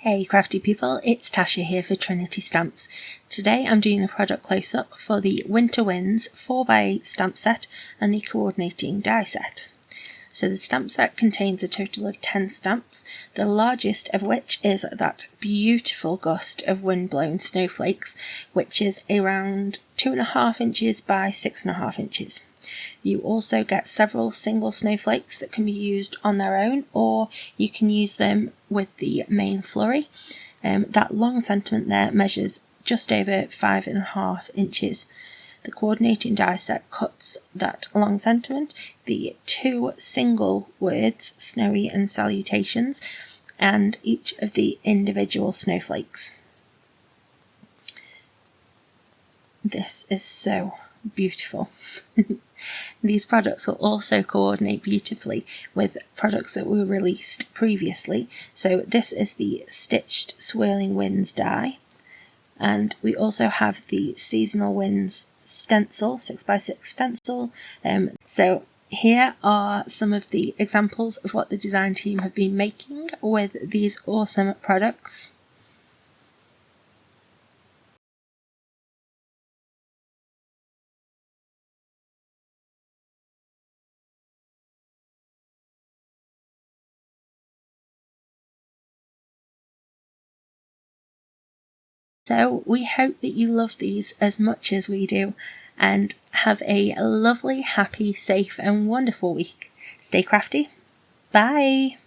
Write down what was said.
Hey crafty people, it's Tasha here for Trinity Stamps. Today I'm doing a product close-up for the Winter Winds 4x8 stamp set and the coordinating die set. So the stamp set contains a total of 10 stamps, the largest of which is that beautiful gust of windblown snowflakes, which is around 2.5 inches by 6.5 inches. You also get several single snowflakes that can be used on their own, or you can use them with the main flurry. That long sentiment there measures just over 5.5 inches. The coordinating die set cuts that long sentiment, the two single words, snowy and salutations, and each of the individual snowflakes. This is so beautiful. These products will also coordinate beautifully with products that were released previously. So this is the Stitched Swirling Winds die, and we also have the Seasonal Winds stencil, 6x6 stencil. So here are some of the examples of what the design team have been making with these awesome products. So we hope that you love these as much as we do, and have a lovely, happy, safe and wonderful week. Stay crafty. Bye!